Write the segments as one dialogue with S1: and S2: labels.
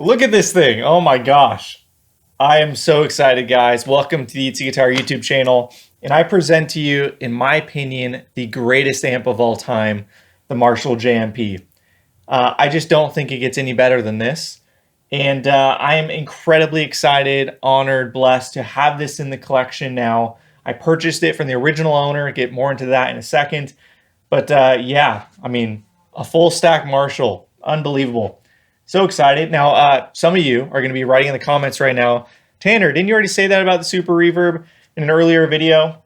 S1: Look at this thing. Oh my gosh. I am so excited, guys. Welcome to the Itsy Guitar YouTube channel. And I present to you, in my opinion, the greatest amp of all time, the Marshall JMP. I just don't think it gets any better than this. And I am incredibly excited, honored, blessed to have this in the collection now. I purchased it from the original owner. I'll get more into that in a second. But yeah, I mean, a full stack Marshall. Unbelievable. So excited. Now, some of you are going to be writing in the comments right now, Tanner, didn't you already say that about the Super Reverb in an earlier video?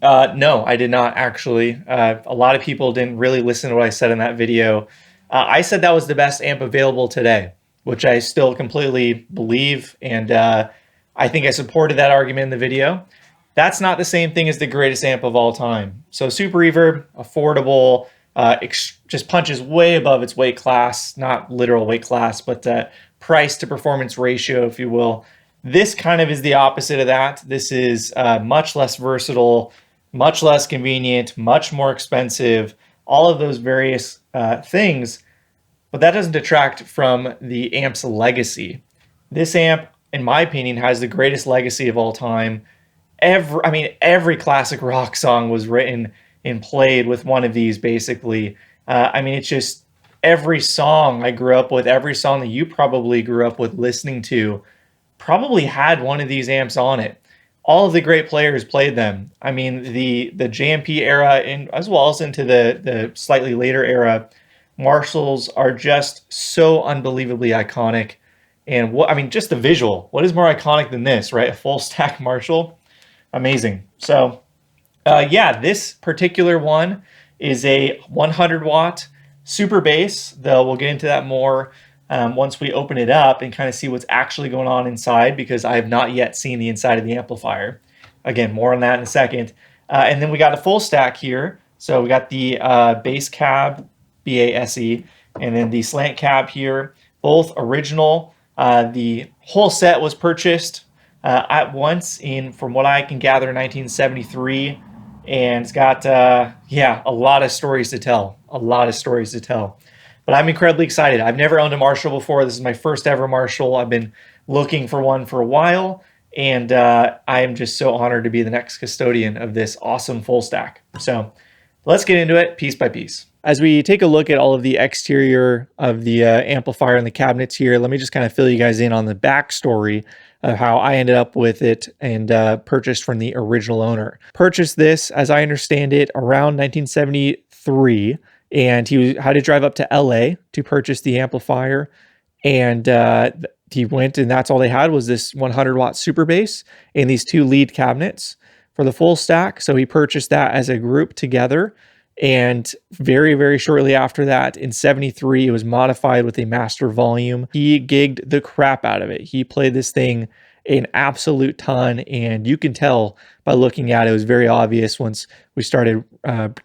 S1: No, I did not actually. A lot of people didn't really listen to what I said in that video. I said that was the best amp available today, which I still completely believe, and I think I supported that argument in the video. That's not the same thing as the greatest amp of all time. So Super Reverb, affordable, just punches way above its weight class, not literal weight class, but price to performance ratio, if you will. This kind of is the opposite of that. This is much less versatile, much less convenient, much more expensive, all of those various things, but that doesn't detract from the amp's legacy. This amp, in my opinion, has the greatest legacy of all time. Every classic rock song was written and played with one of these, basically. It's just every song I grew up with, every song that you probably grew up with listening to, probably had one of these amps on it. All of the great players played them. I mean, the JMP era, and as well as into the slightly later era, Marshalls are just so unbelievably iconic. And just the visual. What is more iconic than this, right? A full stack Marshall. Amazing. So yeah, this particular one is a 100 watt super bass, though we'll get into that more once we open it up and kind of see what's actually going on inside, because I have not yet seen the inside of the amplifier. Again, more on that in a second. And then we got a full stack here. So we got the bass cab, BASE, and then the slant cab here, both original. The whole set was purchased at once in, from what I can gather, 1973, and it's got yeah, a lot of stories to tell. But I'm incredibly excited. I've never owned a Marshall before. This is my first ever Marshall. I've been looking for one for a while, and I am just so honored to be the next custodian of this awesome full stack. So let's get into it piece by piece. As we take a look at all of the exterior of the amplifier and the cabinets here, let me just kind of fill you guys in on the backstory of how I ended up with it and purchased from the original owner. Purchased this, as I understand it, around 1973, and he had to drive up to LA to purchase the amplifier, and he went, and that's all they had was this 100 watt super bass and these two lead cabinets for the full stack. So he purchased that as a group together. And very, very shortly after that, in 73, it was modified with a master volume. He gigged the crap out of it. He played this thing an absolute ton, and you can tell by looking at it. It was very obvious once we started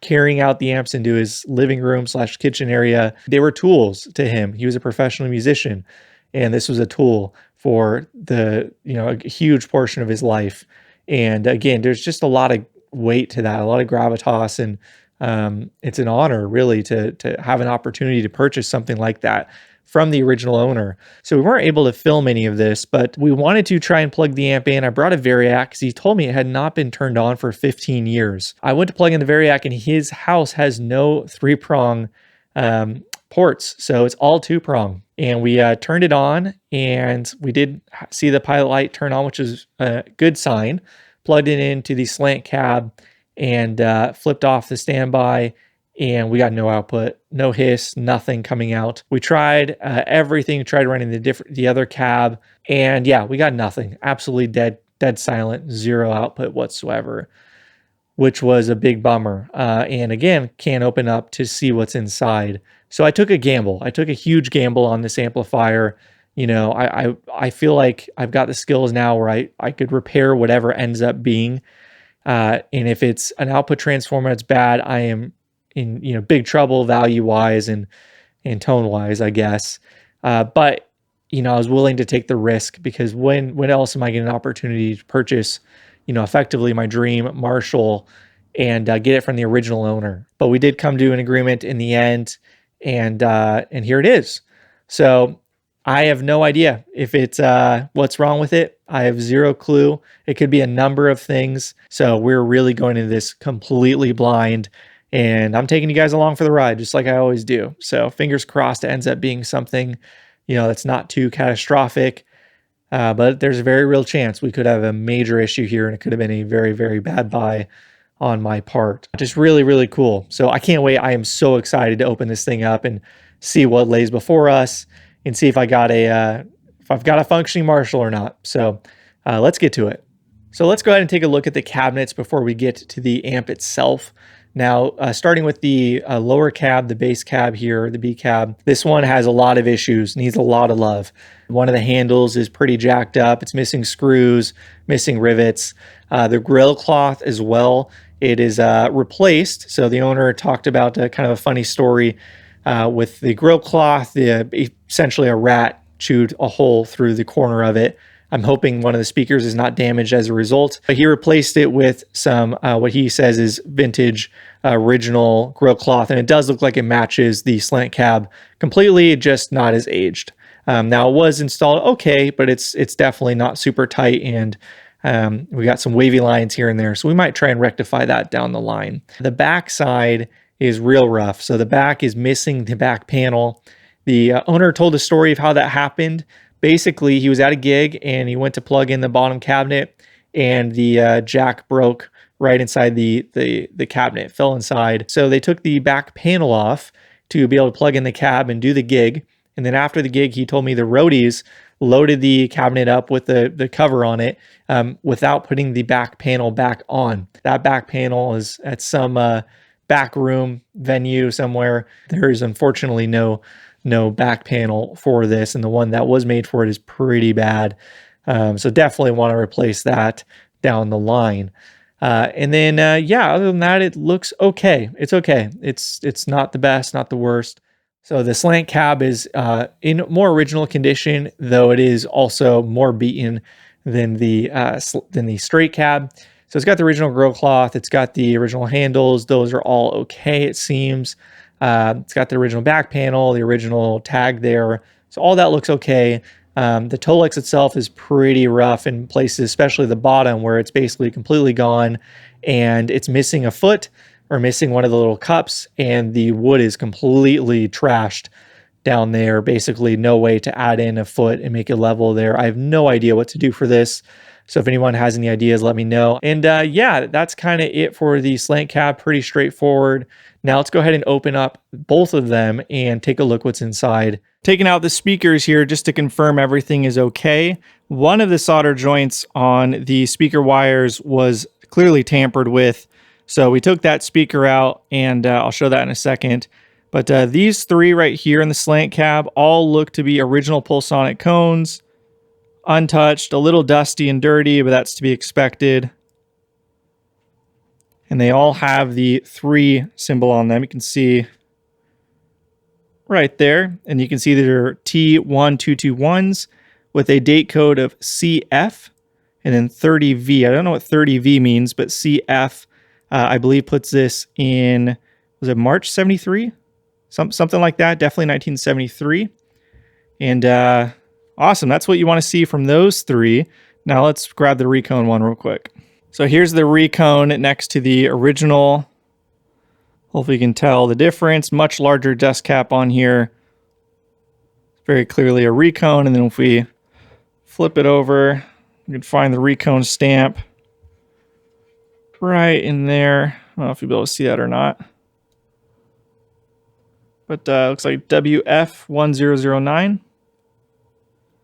S1: carrying out the amps into his living room / kitchen area. They were tools to him. He was a professional musician, and this was a tool for a huge portion of his life. And again, there's just a lot of weight to that, a lot of gravitas, and it's an honor really to have an opportunity to purchase something like that from the original owner. So we weren't able to film any of this, but we wanted to try and plug the amp in. I brought a Variac because he told me it had not been turned on for 15 years. I went to plug in the Variac, and his house has no 3-prong ports, so it's all 2-prong. And we turned it on, and we did see the pilot light turn on, which is a good sign. Plugged it into the slant cab and flipped off the standby, and we got no output, no hiss, nothing coming out. We tried everything, tried running the other cab, and yeah, we got nothing. Absolutely dead silent, zero output whatsoever, which was a big bummer. And again, can't open up to see what's inside. So I took a gamble. I took a huge gamble on this amplifier. You know, I feel like I've got the skills now where I could repair whatever ends up being. And if it's an output transformer that's bad, I am in big trouble value-wise and tone-wise, I guess. But I was willing to take the risk, because when else am I getting an opportunity to purchase, effectively my dream Marshall and get it from the original owner? But we did come to an agreement in the end, and here it is. So I have no idea if it's what's wrong with it. I have zero clue. It could be a number of things. So we're really going into this completely blind, and I'm taking you guys along for the ride, just like I always do. So fingers crossed it ends up being something, that's not too catastrophic. But there's a very real chance we could have a major issue here, and it could have been a very, very bad buy on my part. Just really, really cool. So I can't wait. I am so excited to open this thing up and see what lays before us, and see if I've got a functioning Marshall or not. So let's get to it. So let's go ahead and take a look at the cabinets before we get to the amp itself. Now, starting with the lower cab, the base cab here, the B cab, this one has a lot of issues, needs a lot of love. One of the handles is pretty jacked up. It's missing screws, missing rivets. The grill cloth as well, it is replaced. So the owner talked about kind of a funny story with the grill cloth. Essentially a rat chewed a hole through the corner of it. I'm hoping one of the speakers is not damaged as a result. But he replaced it with some, what he says is vintage original grill cloth, and it does look like it matches the slant cab completely, just not as aged. Now it was installed okay, but it's definitely not super tight, and we got some wavy lines here and there, so we might try and rectify that down the line. The back side is real rough. So the back is missing the back panel. The owner told a story of how that happened. Basically, he was at a gig and he went to plug in the bottom cabinet, and the jack broke right inside the cabinet. It fell inside. So they took the back panel off to be able to plug in the cab and do the gig. And then after the gig, he told me the roadies loaded the cabinet up with the cover on it without putting the back panel back on. That back panel is at some back room venue somewhere. There is unfortunately no back panel for this, and the one that was made for it is pretty bad. So definitely want to replace that down the line. And then other than that, it looks okay. It's okay. It's not the best, not the worst. So the slant cab is in more original condition, though it is also more beaten than the straight cab. So it's got the original grill cloth. It's got the original handles. Those are all okay, it seems. It's got the original back panel, the original tag there. So all that looks okay. The Tolex itself is pretty rough in places, especially the bottom where it's basically completely gone, and it's missing a foot or missing one of the little cups, and the wood is completely trashed down there. Basically no way to add in a foot and make it level there. I have no idea what to do for this. So if anyone has any ideas, let me know. And that's kind of it for the slant cab. Pretty straightforward. Now let's go ahead and open up both of them and take a look what's inside. Taking out the speakers here just to confirm everything is okay. One of the solder joints on the speaker wires was clearly tampered with. So we took that speaker out, and I'll show that in a second. But these three right here in the slant cab all look to be original Pulsonic cones. Untouched, a little dusty and dirty, but that's to be expected. And they all have the 3 symbol on them. You can see right there. And you can see they're T1221s with a date code of CF and then 30V. I don't know what 30V means, but CF, I believe, puts this in, was it March 73? Something like that. Definitely 1973. And awesome. That's what you want to see from those 3. Now let's grab the Recone one real quick. So here's the Recone next to the original. Hopefully you can tell the difference. Much larger dust cap on here. Very clearly a Recone. And then if we flip it over, you can find the Recone stamp right in there. I don't know if you'll be able to see that or not. But looks like WF1009.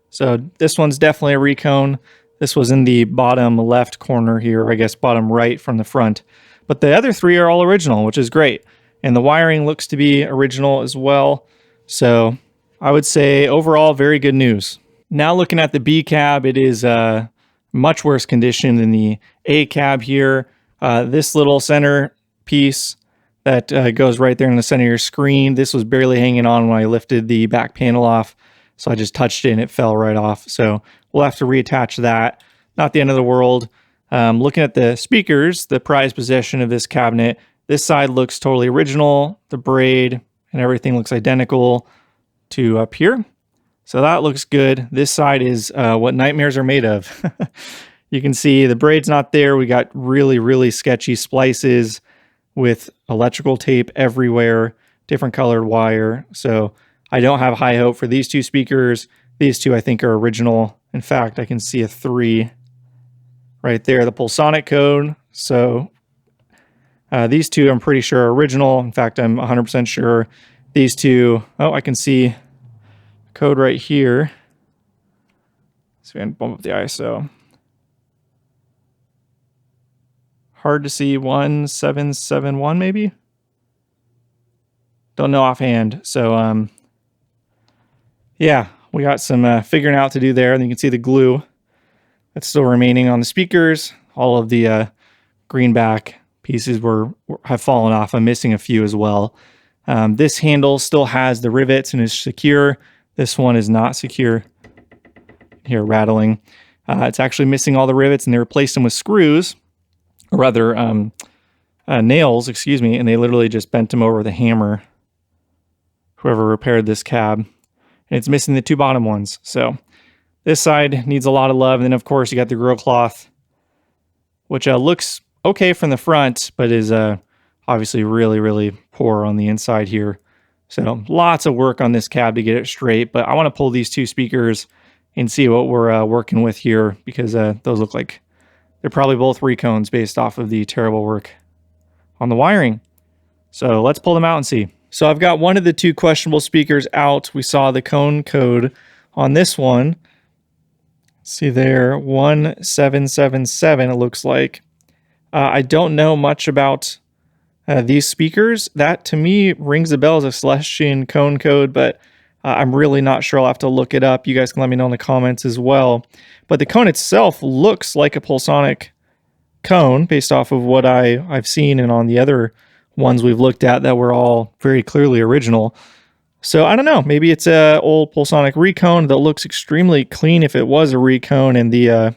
S1: So this one's definitely a Recone. This was in the bottom left corner here, or I guess bottom right from the front. But the other 3 are all original, which is great. And the wiring looks to be original as well. So I would say overall, very good news. Now looking at the B cab, it is much worse condition than the A cab here. This little center piece that goes right there in the center of your screen, this was barely hanging on when I lifted the back panel off. So I just touched it and it fell right off. So we'll have to reattach that. Not the end of the world. Looking at the speakers, the prized possession of this cabinet, this side looks totally original. The braid and everything looks identical to up here. So that looks good. This side is what nightmares are made of. You can see the braid's not there. We got really, really sketchy splices with electrical tape everywhere, different colored wire. So I don't have high hope for these two speakers. These two I think are original. In fact, I can see a 3 right there, the Pulsonic code. So these two I'm pretty sure are original. In fact, I'm 100% sure these two, oh, I can see code right here. So I'm going to bump up the ISO. Hard to see, 1771 maybe? Don't know offhand. So yeah, we got some figuring out to do there. And you can see the glue that's still remaining on the speakers. All of the greenback pieces have fallen off. I'm missing a few as well. This handle still has the rivets and is secure. This one is not secure. Here, rattling. It's actually missing all the rivets, and they replaced them with screws, or rather nails, excuse me, and they literally just bent them over with a hammer, whoever repaired this cab. And it's missing the 2 bottom ones. So this side needs a lot of love. And then, of course, you got the grill cloth, which looks okay from the front, but is obviously really, really poor on the inside here. So lots of work on this cab to get it straight. But I want to pull these 2 speakers and see what we're working with here, because those look like they're probably both recones based off of the terrible work on the wiring. So let's pull them out and see. So I've got one of the 2 questionable speakers out. We saw the cone code on this one. See there, 1777 it looks like. I don't know much about these speakers. That to me rings a bell as a Celestian cone code, but I'm really not sure. I'll have to look it up. You guys can let me know in the comments as well. But the cone itself looks like a Pulsonic cone based off of what I've seen and on the other ones we've looked at that were all very clearly original. So I don't know. Maybe it's a old Pulsonic recone that looks extremely clean if it was a recone, and the I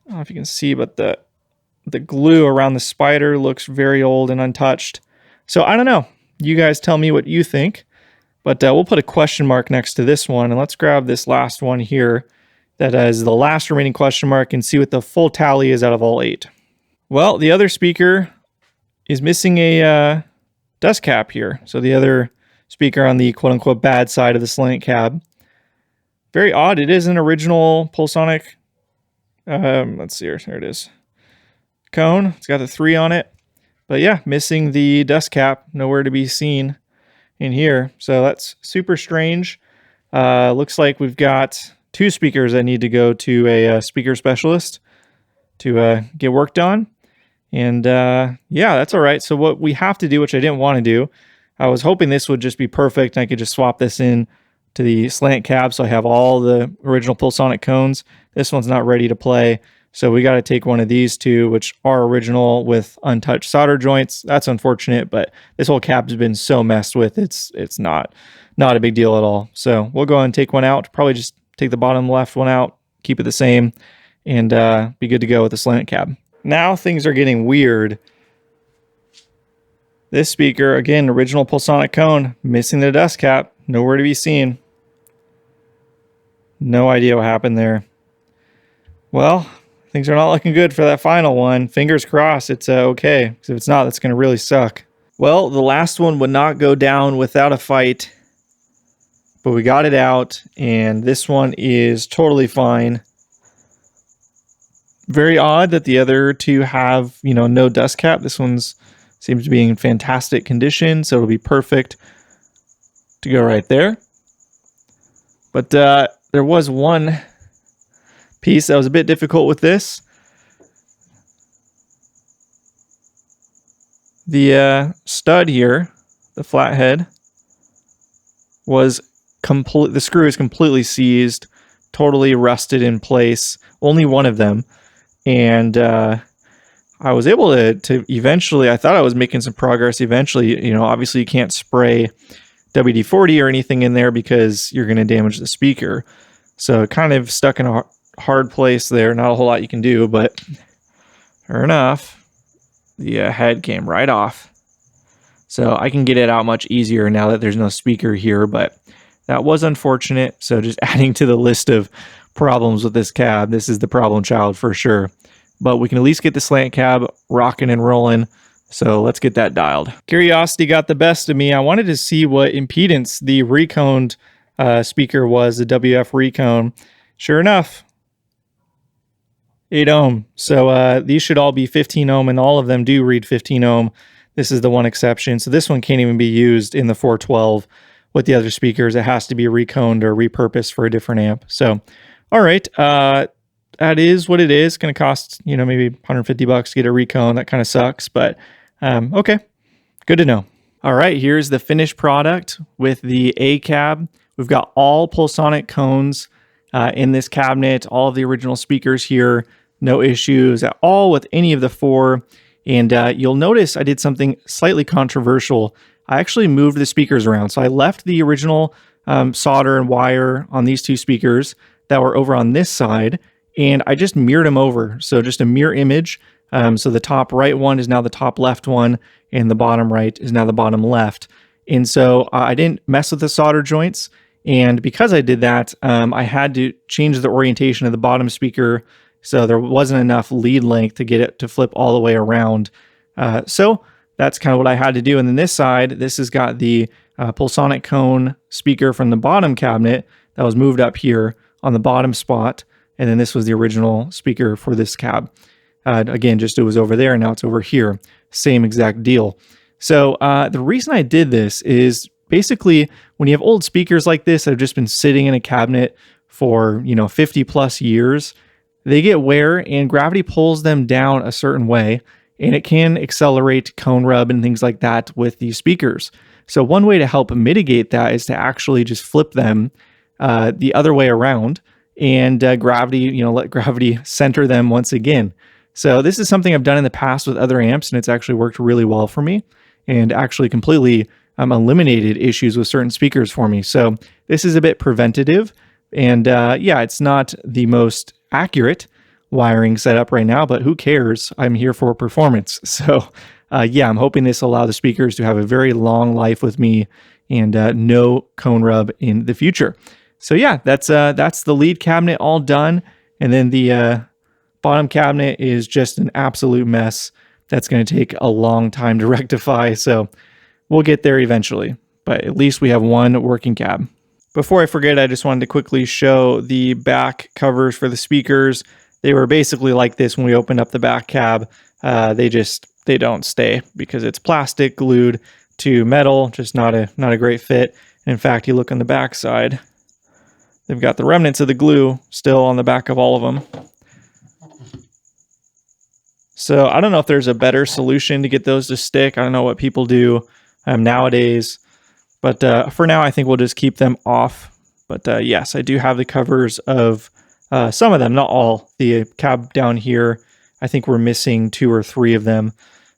S1: don't know if you can see, but the glue around the spider looks very old and untouched. So I don't know. You guys tell me what you think. But we'll put a question mark next to this one, and let's grab this last one here that is the last remaining question mark and see what the full tally is out of all 8. Well, the other speaker is missing a dust cap here. So the other speaker on the quote-unquote bad side of the slant cab. Very odd. It is an original Pulsonic, let's see here, there it is, cone. It's got the 3 on it. But yeah, missing the dust cap, nowhere to be seen in here. So that's super strange. Looks like we've got 2 speakers that need to go to a speaker specialist to get worked on. And yeah, that's all right. So what we have to do, which I didn't want to do, I was hoping this would just be perfect and I could just swap this in to the slant cab so I have all the original Pulsonic cones. This one's not ready to play. So we got to take one of these 2, which are original with untouched solder joints. That's unfortunate, but this whole cab's been so messed with. It's not a big deal at all. So we'll go ahead and take one out. Probably just take the bottom left one out, keep it the same, and be good to go with the slant cab. Now things are getting weird. This speaker, again, original Pulsonic cone, missing the dust cap, nowhere to be seen. No idea what happened there. Well, things are not looking good for that final one. Fingers crossed it's okay, because if it's not, that's going to really suck. Well, the last one would not go down without a fight, but we got it out, and this one is totally fine. Very odd that the other 2 have, no dust cap. This one's seems to be in fantastic condition, so it'll be perfect to go right there. But there was one piece that was a bit difficult with this. The stud here, the flathead, was the screw is completely seized, totally rusted in place. Only one of them, and I was able to eventually. I thought I was making some progress. Eventually, obviously you can't spray WD-40 or anything in there because you're going to damage the speaker. So it kind of stuck in a hard place there. Not a whole lot you can do, but sure enough, the head came right off. So I can get it out much easier now that there's no speaker here, but That was unfortunate. So just adding to the list of problems with this cab, this is the problem child for sure. But we can at least get the slant cab rocking and rolling. So let's get that dialed. Curiosity got the best of me. I wanted to see what impedance the reconed speaker was, the WF recone. Sure enough, 8 ohm. So these should all be 15 ohm, and all of them do read 15 ohm. This is the one exception. So this one can't even be used in the 412 with the other speakers. It has to be reconed or repurposed for a different amp. So, all right, that is what it is. It's going to cost, maybe $150 to get a recone. That kind of sucks, but okay, good to know. All right, here's the finished product with the A cab. We've got all Pulsonic cones in this cabinet, all of the original speakers here, no issues at all with any of the four. And you'll notice I did something slightly controversial. I actually moved the speakers around. So I left the original solder and wire on these two speakers that were over on this side, and I just mirrored them over. So just a mirror image. So the top right one is now the top left one, and the bottom right is now the bottom left. And so I didn't mess with the solder joints. And because I did that, I had to change the orientation of the bottom speaker. So there wasn't enough lead length to get it to flip all the way around. So that's kind of what I had to do. And then this side, this has got the Pulsonic cone speaker from the bottom cabinet that was moved up here on the bottom spot. And then this was the original speaker for this cab. Again, just it was over there, and now it's over here. Same exact deal. So the reason I did this is basically when you have old speakers like this that have just been sitting in a cabinet for 50 plus years, they get wear and gravity pulls them down a certain way, and it can accelerate cone rub and things like that with these speakers. So one way to help mitigate that is to actually just flip them the other way around and gravity, let gravity center them once again. So this is something I've done in the past with other amps, and it's actually worked really well for me and actually completely eliminated issues with certain speakers for me. So this is a bit preventative, and yeah, it's not the most accurate wiring setup right now, but who cares? I'm here for performance. So yeah, I'm hoping this will allow the speakers to have a very long life with me and no cone rub in the future. So yeah, that's the lead cabinet all done, and then the bottom cabinet is just an absolute mess. That's going to take a long time to rectify, so we'll get there eventually. But at least we have one working cab. Before I forget, I just wanted to quickly show the back covers for the speakers. They were basically like this when we opened up the back cab. They don't stay because it's plastic glued to metal, just not a great fit. And in fact, you look on the back side, they've got the remnants of the glue still on the back of all of them. So I don't know if there's a better solution to get those to stick. I don't know what people do nowadays, but for now, I think we'll just keep them off. But yes, I do have the covers of some of them, not all. The cab down here, I think we're missing 2 or 3 of them.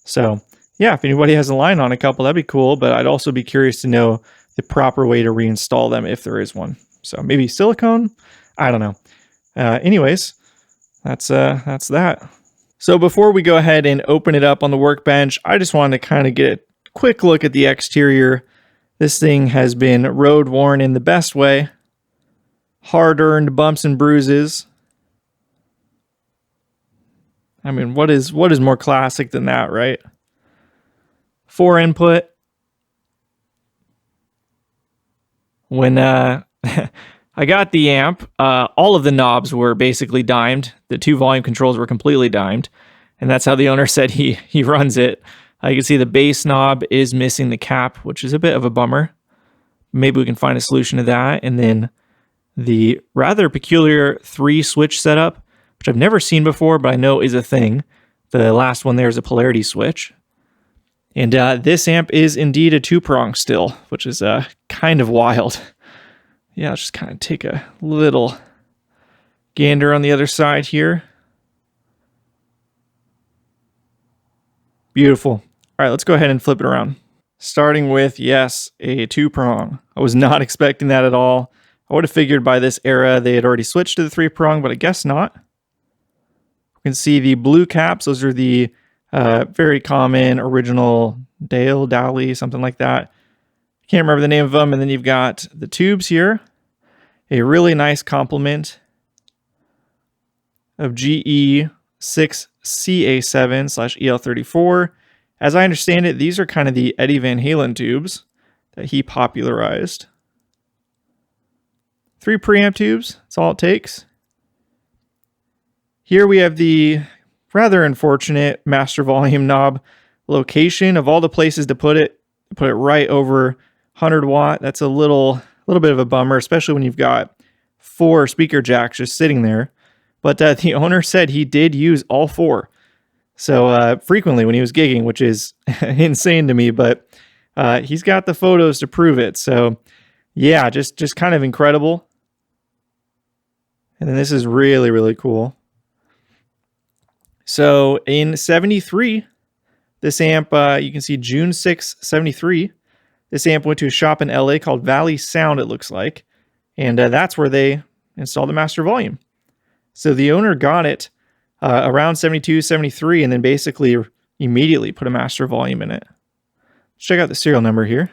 S1: So yeah, if anybody has a line on a couple, that'd be cool. But I'd also be curious to know the proper way to reinstall them if there is one. So maybe silicone? I don't know. Anyways, that's that. So before we go ahead and open it up on the workbench, I just wanted to kind of get a quick look at the exterior. This thing has been road worn in the best way. Hard-earned bumps and bruises. I mean, what is more classic than that, right? 4 input. When I got the amp, all of the knobs were basically dimed. The 2 volume controls were completely dimed, and that's how the owner said he runs it. You can see the bass knob is missing the cap, which is a bit of a bummer. Maybe we can find a solution to that. And then the rather peculiar 3-switch setup, which I've never seen before, but I know is a thing. The last one there is a polarity switch. And this amp is indeed a 2-prong still, which is kind of wild. Yeah, I'll just kind of take a little gander on the other side here. Beautiful. All right, let's go ahead and flip it around. Starting with, yes, a 2-prong. I was not expecting that at all. I would have figured by this era they had already switched to the 3-prong, but I guess not. You can see the blue caps. Those are the very common original Dale, Dally, something like that. Can't remember the name of them. And then you've got the tubes here. A really nice complement of GE6CA7/EL34. As I understand it, these are kind of the Eddie Van Halen tubes that he popularized. 3 preamp tubes, that's all it takes. Here we have the rather unfortunate master volume knob location. Of all the places to put it right over 100 watt. That's a little bit of a bummer, especially when you've got 4 speaker jacks just sitting there. But the owner said he did use all 4. So frequently when he was gigging, which is insane to me, but he's got the photos to prove it. So yeah, just kind of incredible. And then this is really, really cool. So in 73, this amp, you can see June 6, 73, this amp went to a shop in LA called Valley Sound, it looks like. And that's where they installed the master volume. So the owner got it around 72, 73, and then basically immediately put a master volume in it. Let's check out the serial number here.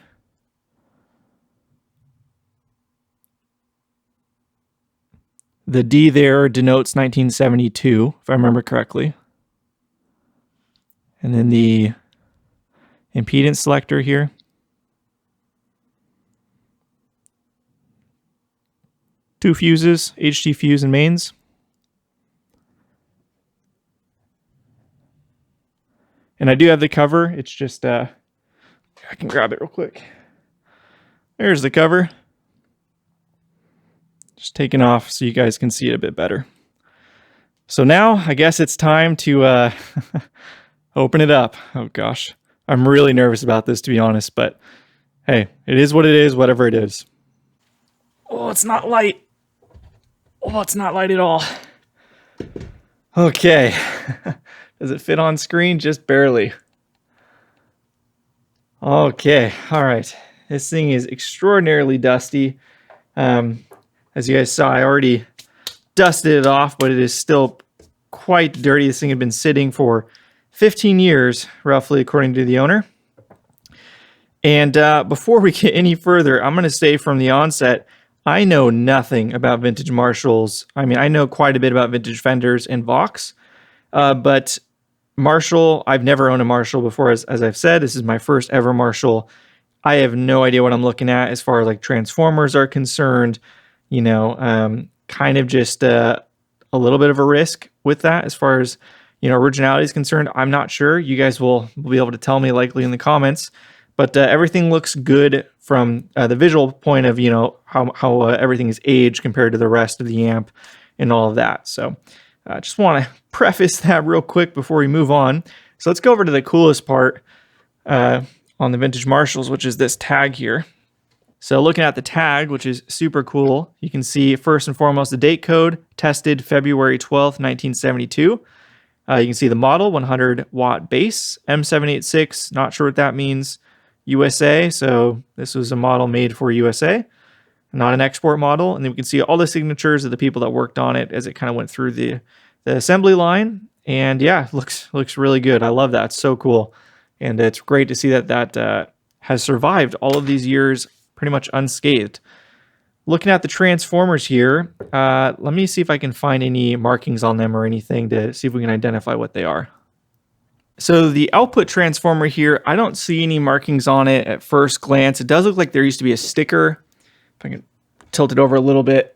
S1: The D there denotes 1972, if I remember correctly. And then the impedance selector here. Two fuses, HT fuse and mains. And I do have the cover. It's just, I can grab it real quick. There's the cover. Just taking off so you guys can see it a bit better. So now I guess it's time to open it up. Oh gosh, I'm really nervous about this, to be honest, but hey, it is what it is, whatever it is. Oh, it's not light. Oh, it's not light at all. Okay. Does it fit on screen? Just barely. Okay, all right. This thing is extraordinarily dusty. As you guys saw, I already dusted it off, but it is still quite dirty. This thing had been sitting for 15 years, roughly, according to the owner. And before we get any further, I'm going to say from the onset, I know nothing about vintage Marshalls. I mean, I know quite a bit about vintage Fenders and Vox, but Marshall, I've never owned a Marshall before, as I've said. This is my first ever Marshall. I have no idea what I'm looking at as far as like transformers are concerned. You know, kind of just a little bit of a risk with that as far as, you know, originality is concerned. I'm not sure. You guys will be able to tell me likely in the comments. But everything looks good from the visual point of, you know, how everything is aged compared to the rest of the amp and all of that. So I just want to preface that real quick before we move on. So let's go over to the coolest part on the vintage Marshalls, which is this tag here. So looking at the tag, which is super cool, you can see first and foremost the date code, tested February 12th, 1972. You can see the model, 100 watt base, M786, not sure what that means, USA. So this was a model made for USA, not an export model. And then we can see all the signatures of the people that worked on it as it kind of went through the assembly line. And yeah, looks really good. I love that. It's so cool. And it's great to see that has survived all of these years pretty much unscathed. Looking at the transformers here, let me see if I can find any markings on them or anything to see if we can identify what they are. So the output transformer here, I don't see any markings on it at first glance. It does look like there used to be a sticker. If I can tilt it over a little bit,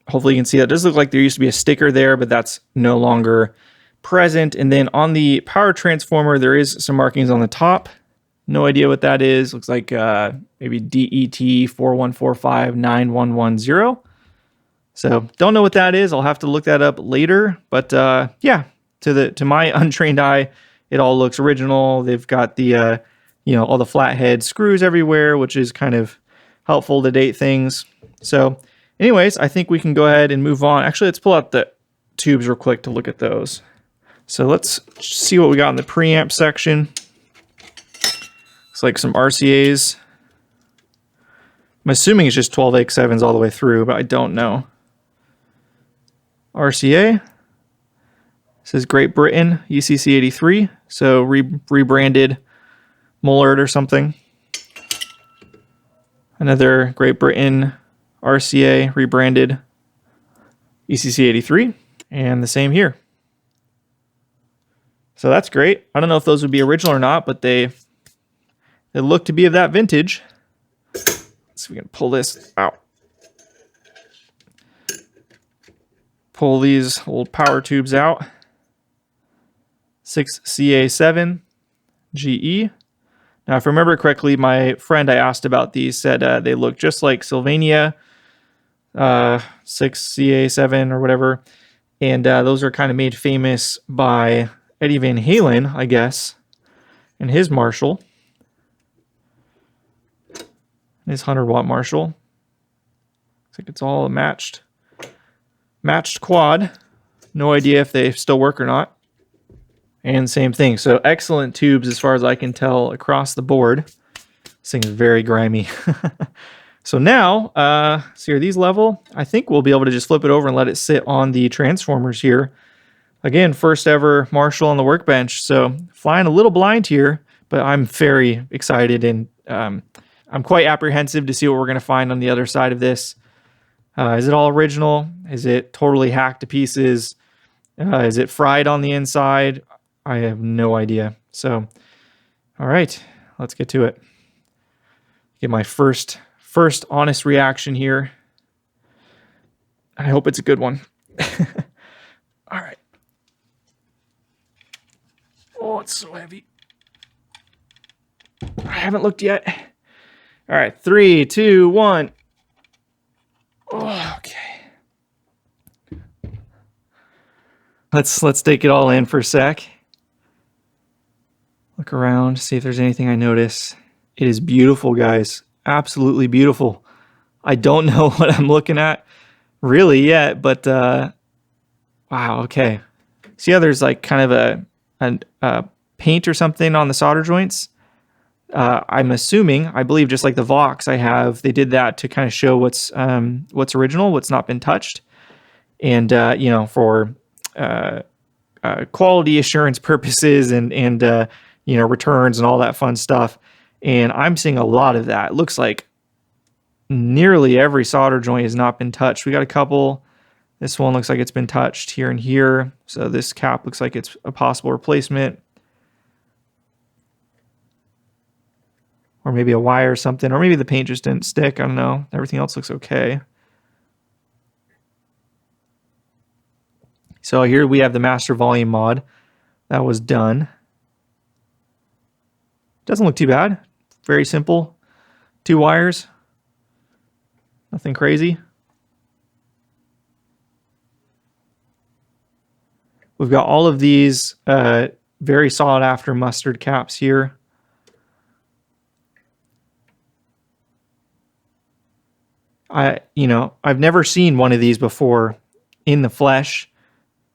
S1: hopefully you can see that. It does look like there used to be a sticker there, but that's no longer present. And then on the power transformer, there is some markings on the top. No idea what that is. Looks like maybe DET 41459110. So don't know what that is. I'll have to look that up later. But yeah, to my untrained eye, it all looks original. They've got the you know, all the flathead screws everywhere, which is kind of helpful to date things. So anyways, I think we can go ahead and move on. Actually, let's pull out the tubes real quick to look at those. So let's see what we got in the preamp section. It's like some RCAs. I'm assuming it's just 12X7s all the way through, but I don't know. RCA. It says Great Britain, ECC 83. So rebranded Mullard or something. Another Great Britain RCA rebranded ECC 83, and the same here. So that's great. I don't know if those would be original or not, but they look to be of that vintage. Let's see if we can pull this out. Pull these old power tubes out. 6CA7 GE. Now, if I remember correctly, my friend I asked about these said they look just like Sylvania 6CA7 or whatever. And those are kind of made famous by Eddie Van Halen, I guess, and his Marshall. His 100-watt Marshall. Looks like it's all a matched quad. No idea if they still work or not. And same thing. So excellent tubes as far as I can tell across the board. This thing is very grimy. So now, see, are these level? I think we'll be able to just flip it over and let it sit on the transformers here. Again, first ever Marshall on the workbench. So flying a little blind here, but I'm very excited, and I'm quite apprehensive to see what we're going to find on the other side of this. Is it all original? Is it totally hacked to pieces? Is it fried on the inside? I have no idea. So, all right, let's get to it. Get my first honest reaction here. I hope it's a good one. All right. Oh, it's so heavy. I haven't looked yet. All right, 3, 2, 1. Oh, okay. Let's take it all in for a sec. Look around, see if there's anything I notice. It is beautiful, guys. Absolutely beautiful. I don't know what I'm looking at really yet, but wow, okay. See how there's like kind of a paint or something on the solder joints? I'm assuming, I believe just like the Vox I have, they did that to kind of show what's original, what's not been touched. And, you know, for quality assurance purposes and you know, returns and all that fun stuff. And I'm seeing a lot of that. It looks like nearly every solder joint has not been touched. We got a couple. This one looks like it's been touched here and here. So this cap looks like it's a possible replacement. Or maybe a wire or something. Or maybe the paint just didn't stick. I don't know. Everything else looks okay. So here we have the master volume mod. That was done. Doesn't look too bad. Very simple. 2 wires. Nothing crazy. We've got all of these very sought after mustard caps here. I've never seen one of these before in the flesh.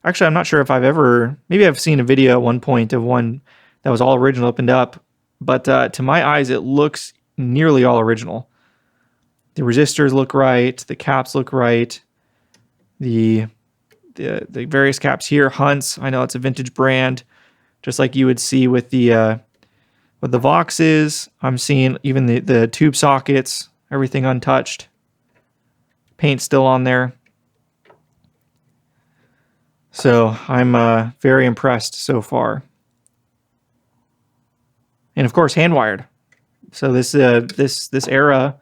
S1: Actually, I'm not sure if I've ever, maybe I've seen a video at one point of one that was all original opened up, but to my eyes, it looks nearly all original. The resistors look right, the caps look right, the various caps here, Hunt's, I know it's a vintage brand, just like you would see with the Voxes. I'm seeing even the tube sockets, everything untouched. Paint still on there. So I'm very impressed so far. And of course, hand wired. So this era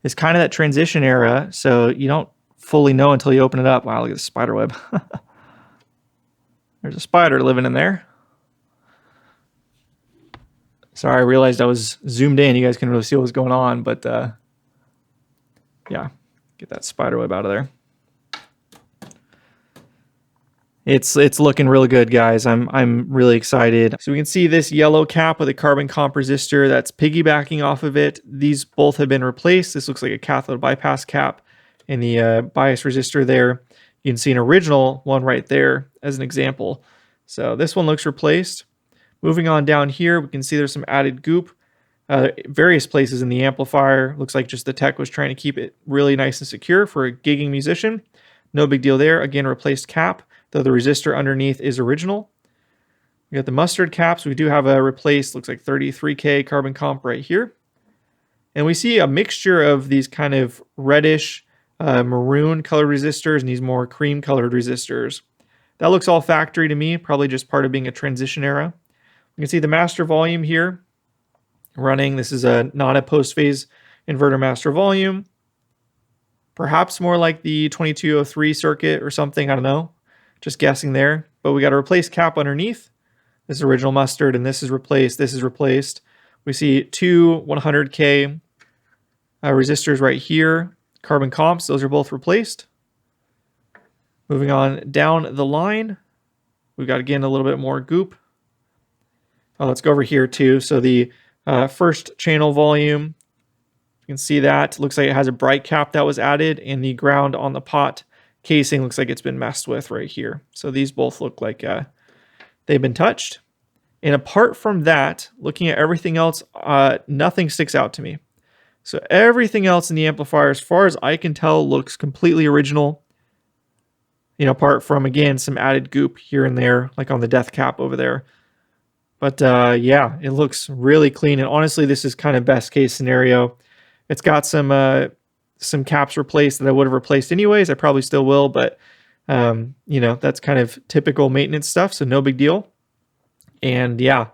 S1: is kind of that transition era. So you don't fully know until you open it up. Wow, look at the spider web. There's a spider living in there. Sorry, I realized I was zoomed in. You guys couldn't really see what was going on, but yeah, get that spider web out of there. It's looking really good, guys. I'm really excited. So we can see this yellow cap with a carbon comp resistor that's piggybacking off of it. These both have been replaced. This looks like a cathode bypass cap and the bias resistor there. You can see an original one right there as an example. So this one looks replaced. Moving on down here, we can see there's some added goop. Various places in the amplifier. Looks like just the tech was trying to keep it really nice and secure for a gigging musician. No big deal there. Again, replaced cap, though the resistor underneath is original. We got the mustard caps. We do have a replaced, looks like 33K carbon comp right here. And we see a mixture of these kind of reddish maroon colored resistors and these more cream colored resistors. That looks all factory to me, probably just part of being a transition era. You can see the master volume here running. This is not a post-phase inverter master volume. Perhaps more like the 2203 circuit or something, I don't know. Just guessing there. But we got a replace cap underneath. This is original mustard, and this is replaced. This is replaced. We see two 100K resistors right here. Carbon comps, those are both replaced. Moving on down the line, we've got, again, a little bit more goop. Let's go over here, too. So the first channel volume, you can see that. Looks like it has a bright cap that was added, and the ground on the pot casing looks like it's been messed with right here. So these both look like they've been touched. And apart from that, looking at everything else, nothing sticks out to me. So everything else in the amplifier, as far as I can tell, looks completely original. You know, apart from, again, some added goop here and there, like on the death cap over there. But yeah, it looks really clean. And honestly, this is kind of best case scenario. It's got some caps replaced that I would have replaced anyways. I probably still will, but you know, that's kind of typical maintenance stuff, so no big deal. And yeah,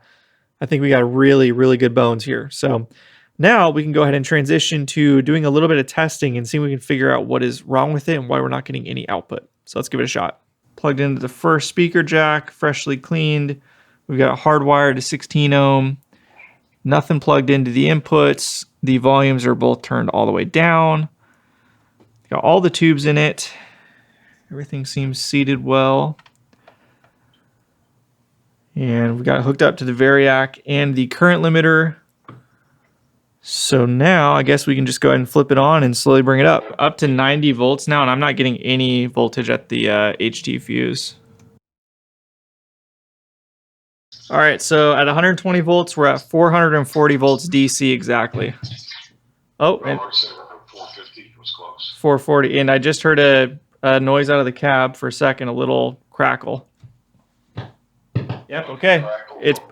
S1: I think we got really, really good bones here. So now we can go ahead and transition to doing a little bit of testing and see if we can figure out what is wrong with it and why we're not getting any output. So let's give it a shot. Plugged into the first speaker jack, freshly cleaned. We've got hardwired to 16 ohm. Nothing plugged into the inputs. The volumes are both turned all the way down. Got all the tubes in it. Everything seems seated well. And we got it hooked up to the variac and the current limiter. So now I guess we can just go ahead and flip it on and slowly bring it up to 90 volts now, and I'm not getting any voltage at the HT fuse. All right, so at 120 volts, we're at 440 volts DC exactly. Oh, and
S2: 450 was close.
S1: 440, and I just heard a noise out of the cab for a second, a little crackle. Yep, okay.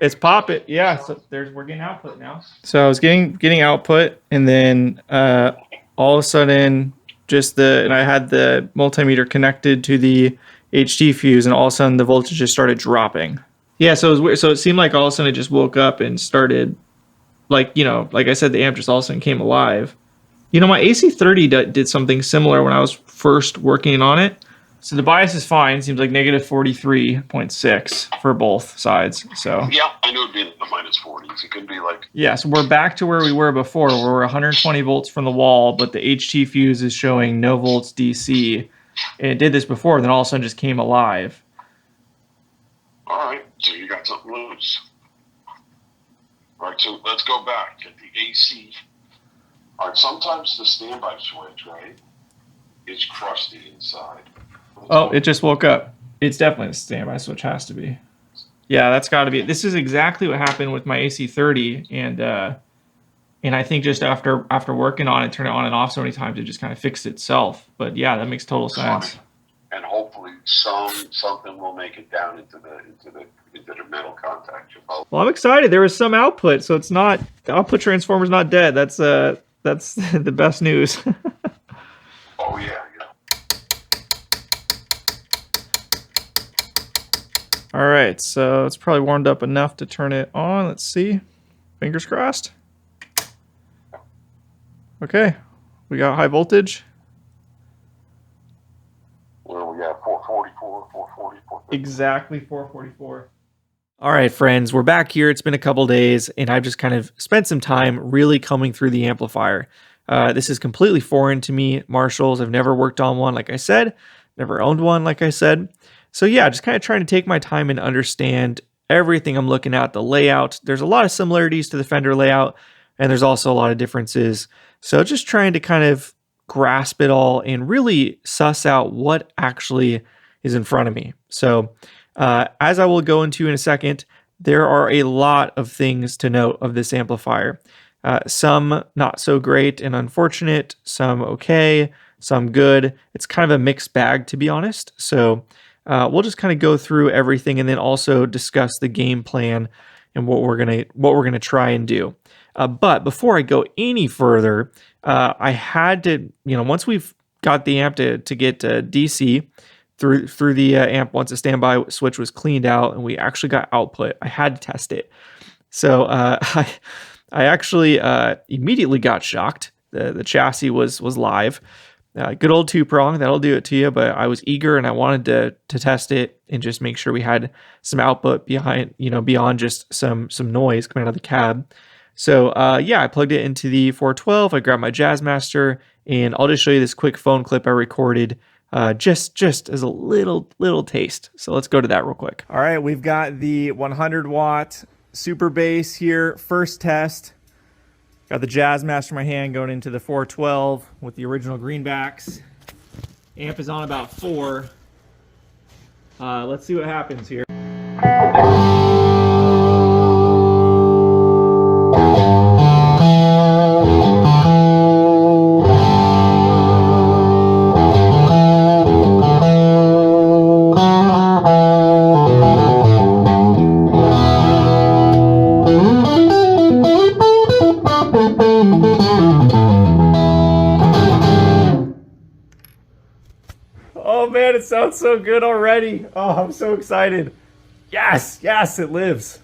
S1: It's popping. Yeah, so we're getting output now. So I was getting output, and then all of a sudden, and I had the multimeter connected to the HT fuse, and all of a sudden the voltage just started dropping. Yeah, so it was weird. So it seemed like all of a sudden it just woke up and started, like, you know, like I said, the amp just all of a sudden came alive. You know, my AC30 did something similar when I was first working on it. So the bias is fine. Seems like negative 43.6 for both sides. So
S2: yeah, I knew it'd be in the minus 40s. It could be like,
S1: yeah. So we're back to where we were before, where we're 120 volts from the wall, but the HT fuse is showing no volts DC. And it did this before, then all of a sudden just came alive.
S2: All right, so you got something loose. All right, so let's go back at the AC. All right, sometimes the standby switch, right, is crusty inside.
S1: Oh, it just woke up. It's definitely the standby switch, has to be. Yeah, that's got to be it. This is exactly what happened with my AC30, and I think just after working on it, turn it on and off so many times, it just kind of fixed itself. But yeah, that makes total sense.
S2: And hopefully something will make it down into the metal contact.
S1: Well, I'm excited. There was some output, so it's not, the output transformer's not dead. That's the best news.
S2: Oh yeah.
S1: All right, so it's probably warmed up enough to turn it on. Let's see. Fingers crossed. Okay, we got high voltage.
S2: Where we got 444, 444.
S1: Exactly 444. All right, friends, we're back here. It's been a couple days, and I've just kind of spent some time really combing through the amplifier. This is completely foreign to me, Marshalls. I've never worked on one, like I said. Never owned one, like I said. So yeah, just kind of trying to take my time and understand everything I'm looking at, the layout. There's a lot of similarities to the Fender layout, and there's also a lot of differences. So just trying to kind of grasp it all and really suss out what actually is in front of me. So as I will go into in a second, there are a lot of things to note of this amplifier. Some not so great and unfortunate, some okay, some good. It's kind of a mixed bag, to be honest. So we'll just kind of go through everything and then also discuss the game plan and what we're gonna try and do. But before I go any further, I had to, once we've got the amp to get DC through the amp, once the standby switch was cleaned out and we actually got output, I had to test it. So I actually immediately got shocked. The chassis was live. Good old 2-prong, that'll do it to you. But I was eager and I wanted to test it and just make sure we had some output beyond just some noise coming out of the cab. So yeah, I plugged it into the 412. I grabbed my Jazzmaster, and I'll just show you this quick phone clip I recorded just as a little taste. So let's go to that real quick. All right, we've got the 100 watt super bass here, first test. Got the Jazzmaster in my hand going into the 412 with the original greenbacks. Amp is on about 4. Let's see what happens here. Oh man, it sounds so good already. Oh, I'm so excited. Yes, it lives.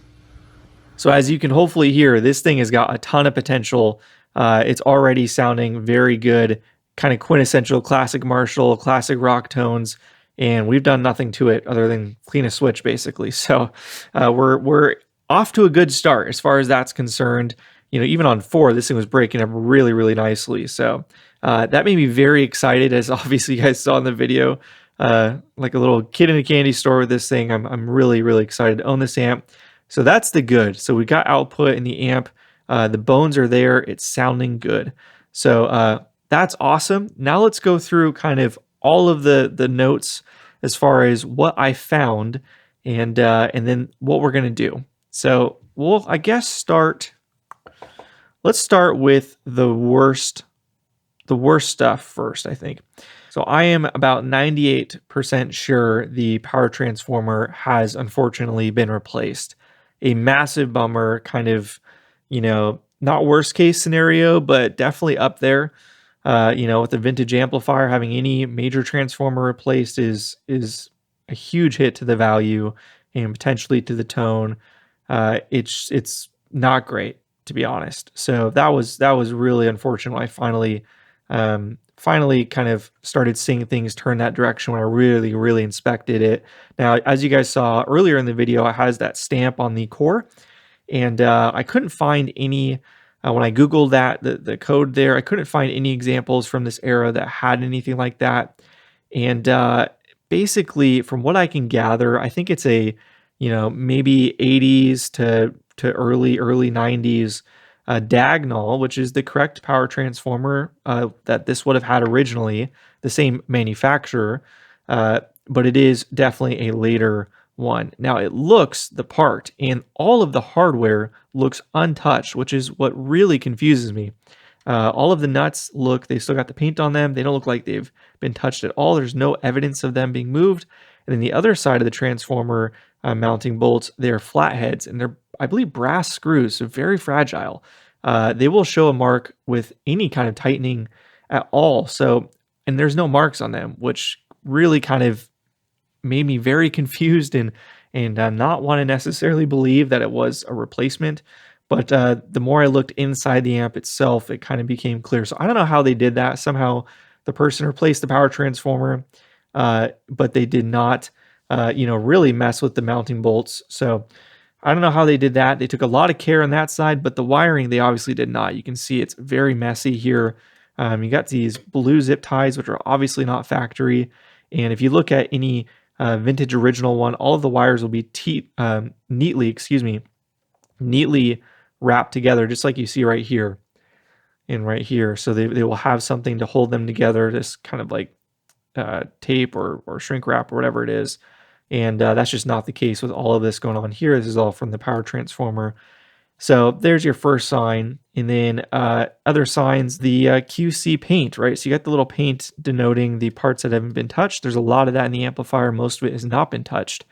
S1: So as you can hopefully hear, this thing has got a ton of potential. It's already sounding very good, kind of quintessential classic Marshall, classic rock tones, and we've done nothing to it other than clean a switch basically. So we're off to a good start as far as that's concerned. Even on 4, this thing was breaking up really nicely. So that made me very excited, as obviously you guys saw in the video. Like a little kid in a candy store with this thing. I'm really excited to own this amp. So that's the good. So we got output in the amp. The bones are there. It's sounding good. So that's awesome. Now let's go through kind of all of the notes as far as what I found and then what we're gonna do. So we'll, I guess, let's start with the worst stuff first, I think. So I am about 98% sure the power transformer has unfortunately been replaced. A massive bummer, kind of, not worst case scenario, but definitely up there. With the vintage amplifier, having any major transformer replaced is a huge hit to the value and potentially to the tone. It's not great, to be honest. So that was really unfortunate when I finally kind of started seeing things turn that direction when I really inspected it. Now, as you guys saw earlier in the video, it has that stamp on the core, and I couldn't find any, when I Googled that, the code there, I couldn't find any examples from this era that had anything like that. And basically, from what I can gather, I think it's a, maybe 80s to early 90s diagonal, which is the correct power transformer that this would have had originally, the same manufacturer, but it is definitely a later one. Now it looks the part, and all of the hardware looks untouched, which is what really confuses me. All of the nuts they still got the paint on them. They don't look like they've been touched at all. There's no evidence of them being moved. And then the other side of the transformer mounting bolts, they're flatheads, and they're, I believe, brass screws, so very fragile. They will show a mark with any kind of tightening at all. So, and there's no marks on them, which really kind of made me very confused and not want to necessarily believe that it was a replacement. But the more I looked inside the amp itself, it kind of became clear. So I don't know how they did that. Somehow the person replaced the power transformer, but they did not, really mess with the mounting bolts. So I don't know how they did that. They took a lot of care on that side, but the wiring, they obviously did not. You can see it's very messy here. You got these blue zip ties, which are obviously not factory. And if you look at any vintage original one, all of the wires will be neatly wrapped together, just like you see right here and right here. So they will have something to hold them together, this kind of like tape or shrink wrap or whatever it is. And that's just not the case with all of this going on here. This is all from the power transformer. So there's your first sign. And then other signs, the QC paint, right? So you got the little paint denoting the parts that haven't been touched. There's a lot of that in the amplifier. Most of it has not been touched.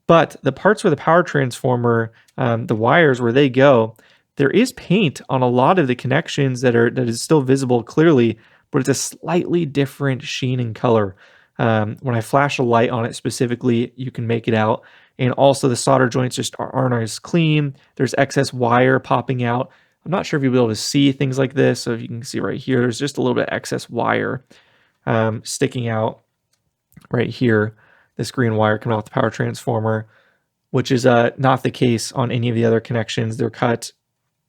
S1: But the parts where the power transformer, the wires where they go, there is paint on a lot of the connections that is still visible clearly, but it's a slightly different sheen and color. When I flash a light on it specifically, you can make it out. And also the solder joints just aren't as clean. There's excess wire popping out. I'm not sure if you'll be able to see things like this. So if you can see right here, there's just a little bit of excess wire sticking out right here. This green wire coming off the power transformer, which is not the case on any of the other connections. They're cut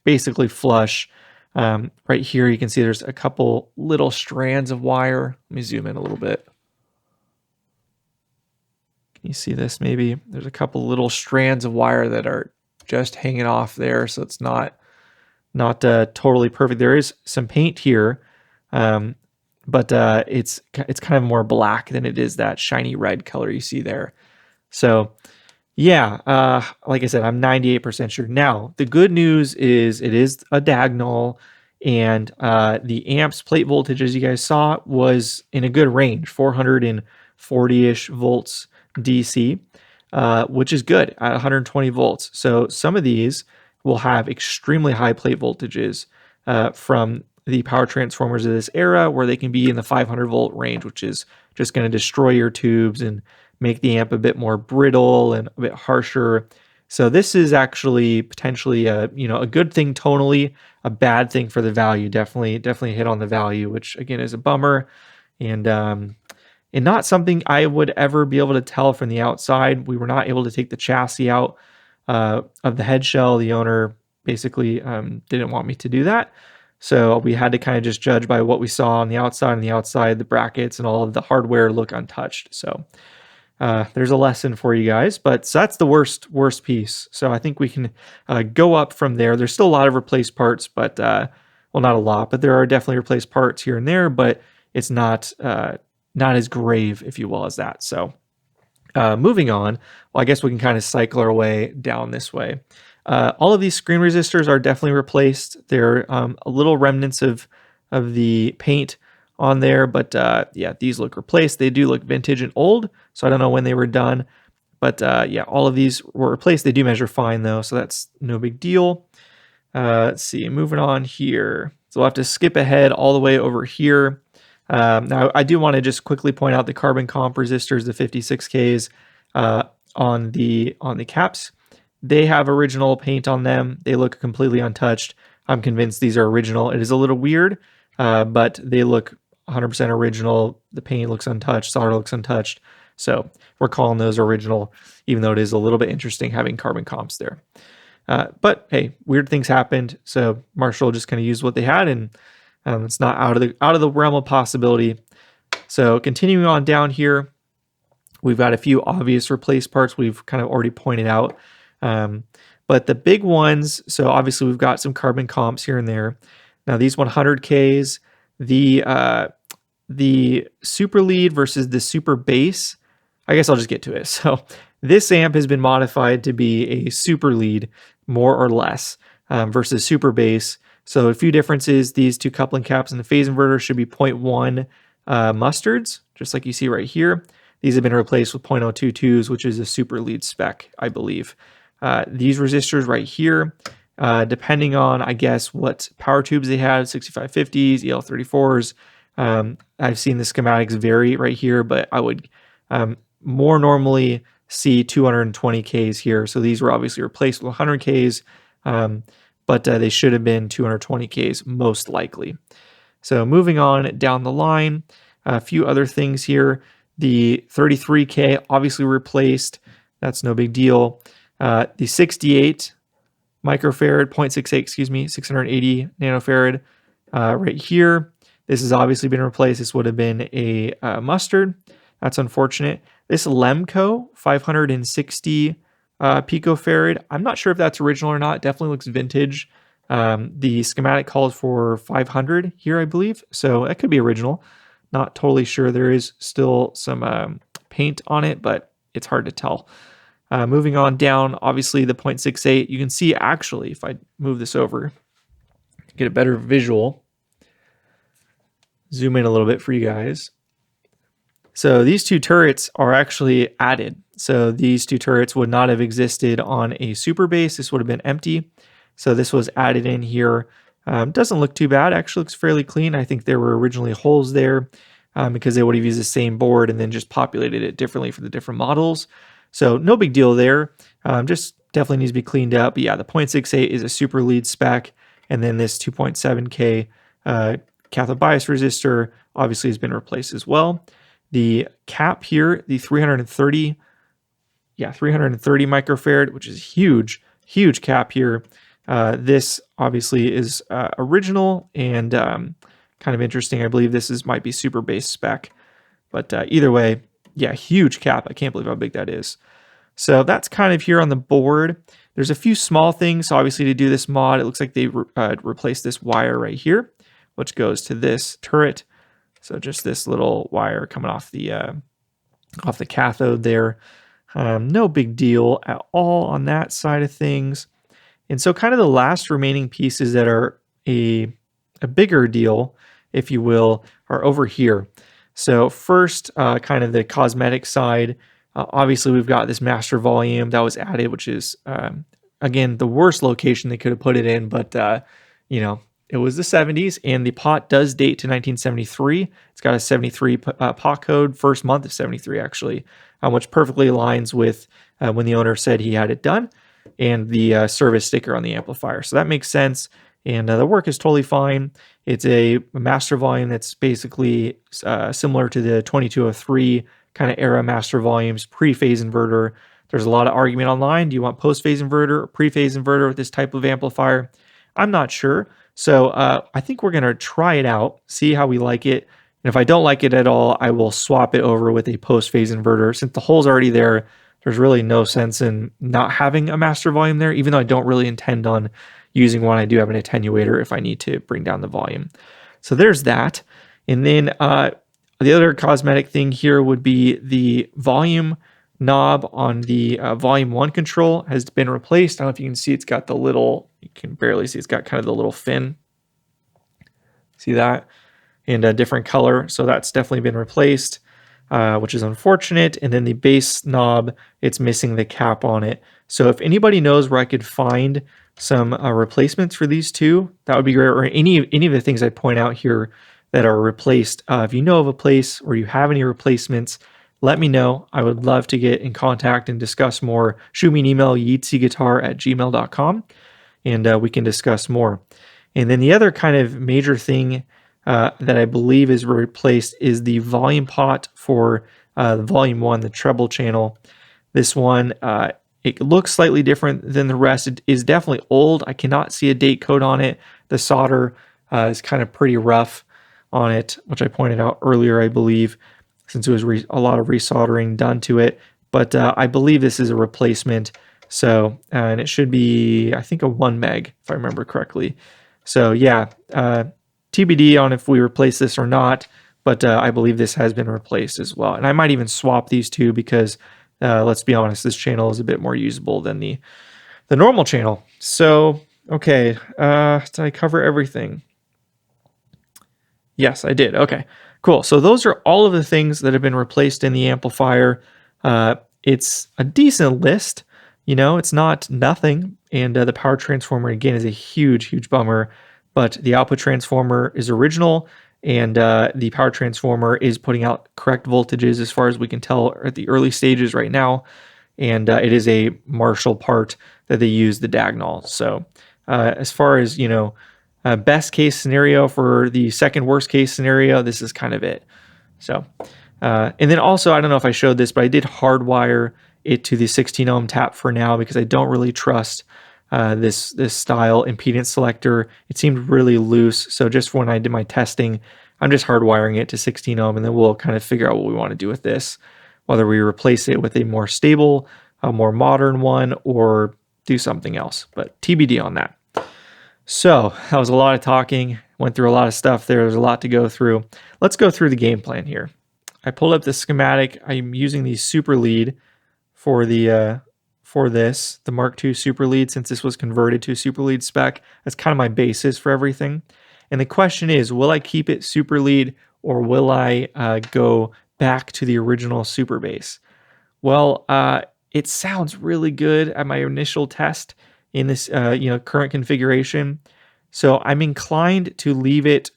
S1: basically flush. Right here, you can see there's a couple little strands of wire. Let me zoom in a little bit. Can you see this maybe? There's a couple little strands of wire that are just hanging off there, so it's not totally perfect. There is some paint here, but it's kind of more black than it is that shiny red color you see there. So yeah, like I said, I'm 98% sure. Now, the good news is it is a diagonal, and the amps plate voltage, as you guys saw, was in a good range, 440-ish volts DC, which is good at 120 volts. So some of these will have extremely high plate voltages from the power transformers of this era, where they can be in the 500 volt range, which is just going to destroy your tubes and make the amp a bit more brittle and a bit harsher. So this is actually potentially a good thing tonally, a bad thing for the value. Definitely hit on the value, which again is a bummer, and not something I would ever be able to tell from the outside. We were not able to take the chassis out of the head shell. The owner basically didn't want me to do that. So we had to kind of just judge by what we saw on the outside. On the outside, the brackets and all of the hardware look untouched. So there's a lesson for you guys, but so that's the worst piece. So I think we can go up from there. There's still a lot of replaced parts, but well, not a lot, but there are definitely replaced parts here and there, but it's not as grave, if you will, as that. So moving on, well, I guess we can kind of cycle our way down this way. All of these screen resistors are definitely replaced. They're a little remnants of the paint on there, but yeah, these look replaced. They do look vintage and old, so I don't know when they were done, but yeah, all of these were replaced. They do measure fine though, so that's no big deal. Let's see, moving on here. So we'll have to skip ahead all the way over here. Now, I do want to just quickly point out the carbon comp resistors, the 56Ks on the caps. They have original paint on them. They look completely untouched. I'm convinced these are original. It is a little weird, but they look 100% original. The paint looks untouched. Solder looks untouched. So we're calling those original, even though it is a little bit interesting having carbon comps there. But hey, weird things happened. So Marshall just kind of used what they had, and it's not out of the realm of possibility. So continuing on down here, we've got a few obvious replaced parts we've kind of already pointed out. But the big ones, so obviously we've got some carbon comps here and there. Now these 100Ks, the super lead versus the super bass, I guess I'll just get to it. So this amp has been modified to be a super lead, more or less, versus super bass. So a few differences. These two coupling caps in the phase inverter should be 0.1 mustards, just like you see right here. These have been replaced with 0.022s, which is a super lead spec, I believe. These resistors right here, depending on, I guess, what power tubes they had, 6550s, EL34s. I've seen the schematics vary right here, but I would more normally see 220Ks here. So these were obviously replaced with 100Ks, but they should have been 220Ks most likely. So moving on down the line, a few other things here. The 33K obviously replaced. That's no big deal. The 68 microfarad, 0.68, excuse me, 680 nanofarad right here. This has obviously been replaced. This would have been a mustard. That's unfortunate. This Lemco 560 picofarad. I'm not sure if that's original or not. It definitely looks vintage. The schematic calls for 500 here, I believe. So that could be original. Not totally sure. There is still some paint on it, but it's hard to tell. Moving on down, obviously the 0.68. You can see actually, if I move this over, get a better visual. Zoom in a little bit for you guys. So these two turrets are actually added. So these two turrets would not have existed on a super base. This would have been empty. So this was added in here. Doesn't look too bad. Actually looks fairly clean. I think there were originally holes there because they would have used the same board and then just populated it differently for the different models. So no big deal there. Just definitely needs to be cleaned up. But yeah, the 0.68 is a super lead spec. And then this 2.7K cathode bias resistor obviously has been replaced as well. The cap here, the 330 microfarad, which is huge cap here. This obviously is original and kind of interesting. I believe this might be super base spec, but either way, yeah, huge cap. I can't believe how big that is. So that's kind of here on the board. There's a few small things. So obviously to do this mod, it looks like they replaced this wire right here, which goes to this turret. So just this little wire coming off the cathode there. No big deal at all on that side of things. And so kind of the last remaining pieces that are a bigger deal, if you will, are over here. So first, kind of the cosmetic side. Obviously, we've got this master volume that was added, which is, again, the worst location they could have put it in. But, you know, it was the 70s, and the pot does date to 1973. It's got a 73 pot code, first month of 73, actually, which perfectly aligns with when the owner said he had it done, and the service sticker on the amplifier. So that makes sense, and the work is totally fine. It's a master volume that's basically similar to the 2203 kind of era master volumes, pre-phase inverter. There's a lot of argument online. Do you want post-phase inverter or pre-phase inverter with this type of amplifier? I'm not sure. So I think we're going to try it out, see how we like it. And if I don't like it at all, I will swap it over with a post-phase inverter. Since the hole's already there, there's really no sense in not having a master volume there, even though I don't really intend on using one. I do have an attenuator if I need to bring down the volume. So there's that. And then the other cosmetic thing here would be the volume knob on the volume 1 control has been replaced. I don't know if you can see, it's got the little, you can barely see, it's got kind of the little fin. See that? And a different color. So that's definitely been replaced, which is unfortunate. And then the base knob, it's missing the cap on it. So if anybody knows where I could find some replacements for these two, that would be great. Or any of the things I point out here that are replaced. If you know of a place or you have any replacements, let me know. I would love to get in contact and discuss more. Shoot me an email, yeetsyguitar@gmail.com, and we can discuss more. And then the other kind of major thing that I believe is replaced is the volume pot for the volume 1, the treble channel. This one, it looks slightly different than the rest. It is definitely old. I cannot see a date code on it. The solder is kind of pretty rough on it, which I pointed out earlier, I believe, since it was a lot of resoldering done to it. But I believe this is a replacement. So, and it should be, I think, a 1 meg, if I remember correctly. So yeah, TBD on if we replace this or not, but I believe this has been replaced as well. And I might even swap these two because, let's be honest, this channel is a bit more usable than the normal channel. So, okay, did I cover everything? Yes, I did. Okay, cool. So those are all of the things that have been replaced in the amplifier. It's a decent list. You know, it's not nothing. And the power transformer, again, is a huge bummer. But the output transformer is original, and the power transformer is putting out correct voltages as far as we can tell at the early stages right now. And it is a Marshall part that they use, the diagonal. So as far as, you know, best case scenario for the second worst case scenario, this is kind of it. So, and then also, I don't know if I showed this, but I did hardwire it to the 16 ohm tap for now because I don't really trust this style impedance selector. It seemed really loose. So just when I did my testing, I'm just hardwiring it to 16 ohm, and then we'll kind of figure out what we want to do with this, whether we replace it with a more stable, a more modern one, or do something else. But TBD on that. So that was a lot of talking, went through a lot of stuff there. There's a lot to go through. Let's go through the game plan here. I pulled up the schematic. I'm using the super lead for the the Mark II super lead, since this was converted to a super lead spec. That's kind of my basis for everything. And the question is, will I keep it super lead or will I go back to the original super bass? Well, it sounds really good at my initial test in this current configuration. So I'm inclined to leave it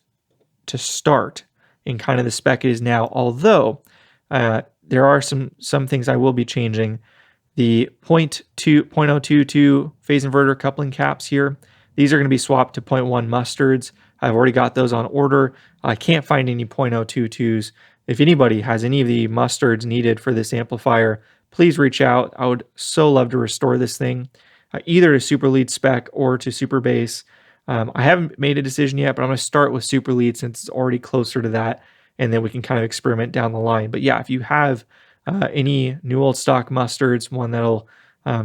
S1: to start in kind of the spec it is now, although there are some things I will be changing. The 0.22 phase inverter coupling caps here, these are going to be swapped to 0.1 mustards. I've already got those on order. I can't find any 0.022s. If anybody has any of the mustards needed for this amplifier, please reach out. I would so love to restore this thing, either to super lead spec or to super bass. I haven't made a decision yet, but I'm going to start with super lead since it's already closer to that, and then we can kind of experiment down the line. But yeah, if you have any new old stock mustards, one that'll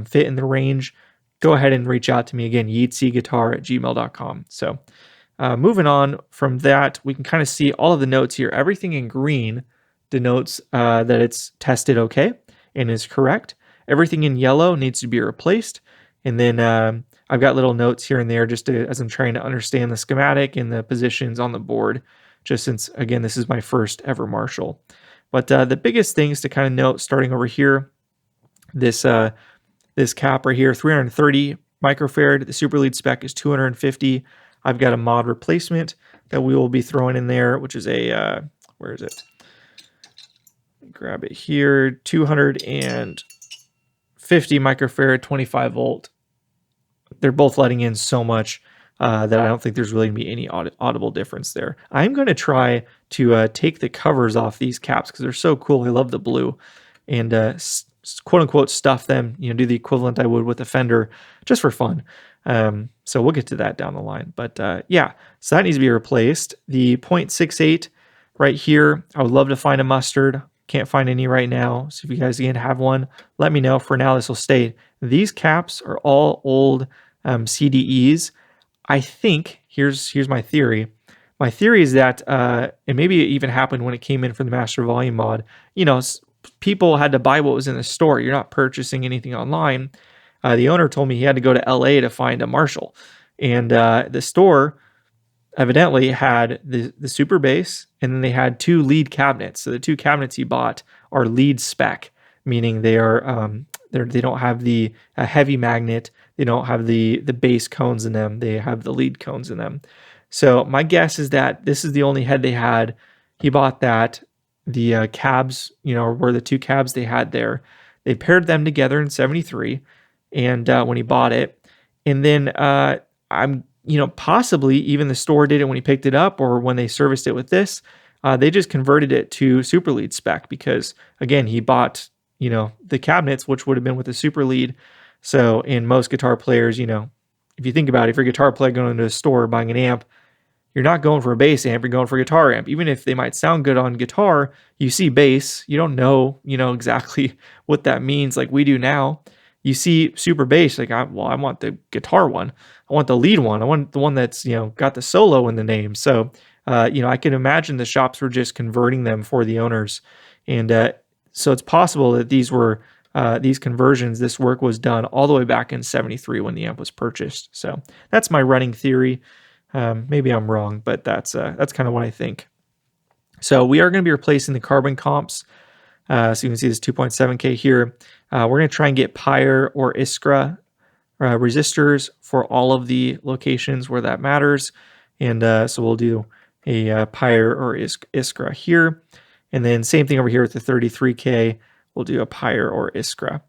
S1: fit in the range, go ahead and reach out to me again, yeetsyguitar@gmail.com. So moving on from that, we can kind of see all of the notes here. Everything in green denotes that it's tested okay and is correct. Everything in yellow needs to be replaced. And then I've got little notes here and there just as I'm trying to understand the schematic and the positions on the board, just since, again, this is my first ever Marshall. But the biggest things to kind of note, starting over here, this cap right here, 330 microfarad. The super lead spec is 250. I've got a mod replacement that we will be throwing in there, which is a, where is it? Grab it here, 250 microfarad, 25 volt. They're both letting in so much that I don't think there's really going to be any audible difference there. I'm going to try to take the covers off these caps because they're so cool. I love the blue. And quote unquote stuff them, do the equivalent I would with a Fender just for fun. So we'll get to that down the line. But yeah, so that needs to be replaced. The 0.68 right here, I would love to find a mustard. Can't find any right now. So if you guys again have one, let me know. For now, this will stay. These caps are all old CDEs. I think, here's my theory. My theory is that, and maybe it even happened when it came in for the Master Volume mod, people had to buy what was in the store. You're not purchasing anything online. The owner told me he had to go to LA to find a Marshall. And the store evidently had the super bass, and then they had two lead cabinets. So the two cabinets he bought are lead spec, meaning they are they don't have the heavy magnet. They don't have the bass cones in them. They have the lead cones in them. So my guess is that this is the only head they had. He bought that. The cabs, were the two cabs they had there. They paired them together in '73, and when he bought it, and then I'm possibly even the store did it when he picked it up or when they serviced it with this. They just converted it to super lead spec because, again, he bought, the cabinets, which would have been with a super lead. So in most guitar players, if you think about it, if you're a guitar player going into a store buying an amp, you're not going for a bass amp, you're going for a guitar amp. Even if they might sound good on guitar, you see bass, you don't know, exactly what that means like we do now. You see super bass, like, I want the guitar one. I want the lead one. I want the one that's, got the solo in the name. So, I can imagine the shops were just converting them for the owners. And so it's possible that these were, these conversions, this work was done all the way back in '73 when the amp was purchased. So that's my running theory. Maybe I'm wrong, but that's kind of what I think. So we are going to be replacing the carbon comps. So you can see this 2.7K here. We're going to try and get Pyre or Iskra resistors for all of the locations where that matters. And so we'll do a Pyre or Iskra here. And then same thing over here with the 33K. We'll do a Pyre or Iskra.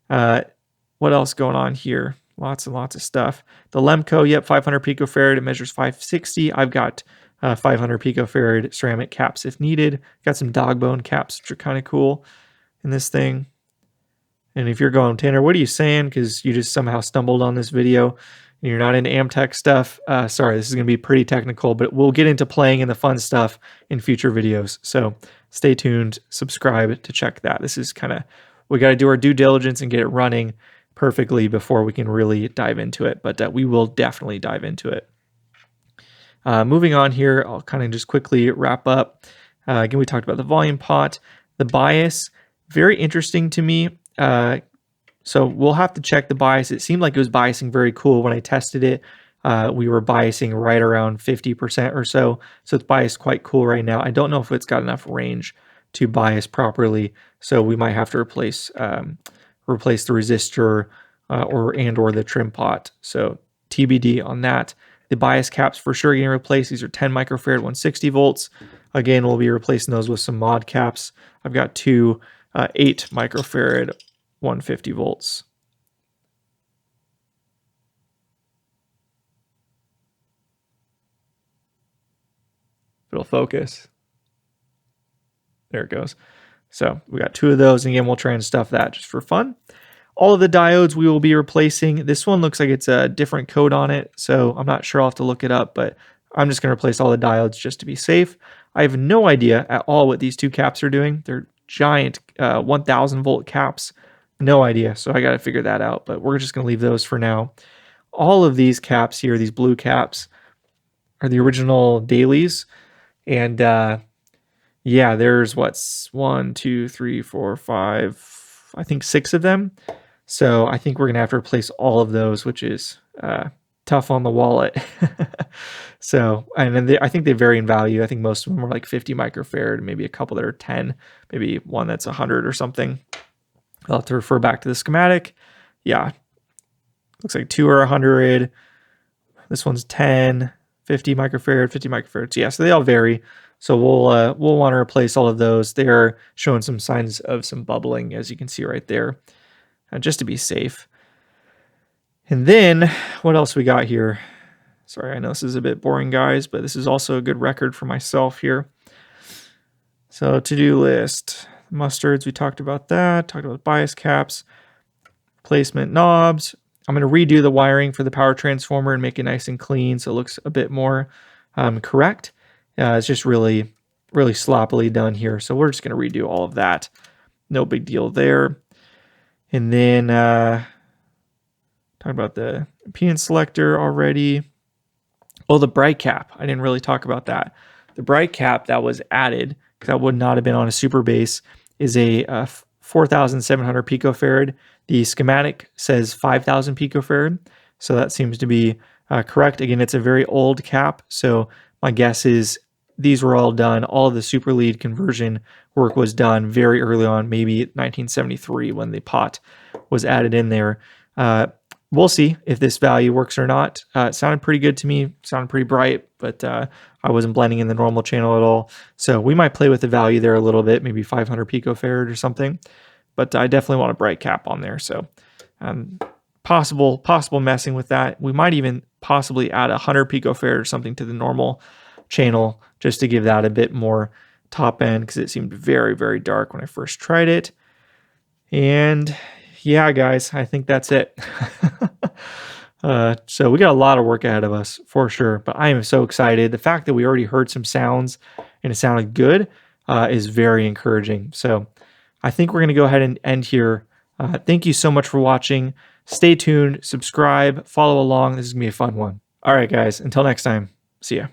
S1: What else going on here? Lots and lots of stuff. The Lemco, yep, 500 picofarad. It measures 560. I've got 500 picofarad ceramic caps if needed. Got some dog bone caps, which are kind of cool in this thing. And if you're going, Tanner, what are you saying? Because you just somehow stumbled on this video and you're not into Amtech stuff. Sorry, this is going to be pretty technical, but we'll get into playing and the fun stuff in future videos. So stay tuned, subscribe to check that. This is kind of, we got to do our due diligence and get it running perfectly before we can really dive into it, but we will definitely dive into it. Moving on here, I'll kind of just quickly wrap up. Again, we talked about the volume pot, the bias, very interesting to me. So we'll have to check the bias. It seemed like it was biasing very cool when I tested it. We were biasing right around 50% or so. So it's biased quite cool right now. I don't know if it's got enough range to bias properly. So we might have to replace the resistor or the trim pot. So TBD on that. The bias caps for sure getting replaced. These are 10 microfarad, 160 volts. Again, we'll be replacing those with some mod caps. I've got two 8 microfarad, 150 volts. It'll focus. There it goes. So we got 2 of those. And again, we'll try and stuff that just for fun. All of the diodes we will be replacing. This one looks like it's a different code on it, so I'm not sure. I'll have to look it up, but I'm just going to replace all the diodes just to be safe. I have no idea at all what these 2 caps are doing. They're giant 1000 volt caps. No idea, so I got to figure that out, but we're just going to leave those for now. All of these caps here, these blue caps, are the original dailies, and yeah, there's what's 1, 2, 3, 4, 5, I think 6 of them. So I think we're gonna have to replace all of those, which is tough on the wallet. So, and then I think they vary in value. I think most of them are like 50 microfarad, maybe a couple that are 10, maybe one that's 100 or something. I'll have to refer back to the schematic. Yeah, looks like 2 are 100. This one's 10, 50 microfarad, 50 microfarads. Yeah, so they all vary. So we'll want to replace all of those. They're showing some signs of some bubbling, as you can see right there, just to be safe. And then what else we got here? Sorry, I know this is a bit boring, guys, but this is also a good record for myself here. So to-do list, mustards, we talked about that, talked about bias caps, placement knobs. I'm going to redo the wiring for the power transformer and make it nice and clean so it looks a bit more correct. It's just really, really sloppily done here. So we're just going to redo all of that. No big deal there. And then talk about the impedance selector already. Oh, the bright cap. I didn't really talk about that. The bright cap that was added, because that would not have been on a super base, is a 4,700 picofarad. The schematic says 5,000 picofarad. So that seems to be correct. Again, it's a very old cap. So my guess is these were all done. All of the super lead conversion work was done very early on, maybe 1973 when the pot was added in there. We'll see if this value works or not. It sounded pretty good to me, sounded pretty bright, but I wasn't blending in the normal channel at all. So we might play with the value there a little bit, maybe 500 picofarad or something. But I definitely want a bright cap on there. So possible messing with that. We might even possibly add 100 picofarad or something to the normal channel just to give that a bit more top end, because it seemed very, very dark when I first tried it. And yeah, guys, I think that's it. So we got a lot of work ahead of us for sure, but I am so excited. The fact that we already heard some sounds and it sounded good is very encouraging. So I think we're going to go ahead and end here. Thank you so much for watching. Stay tuned, subscribe, follow along. This is going to be a fun one. All right, guys, until next time, see ya.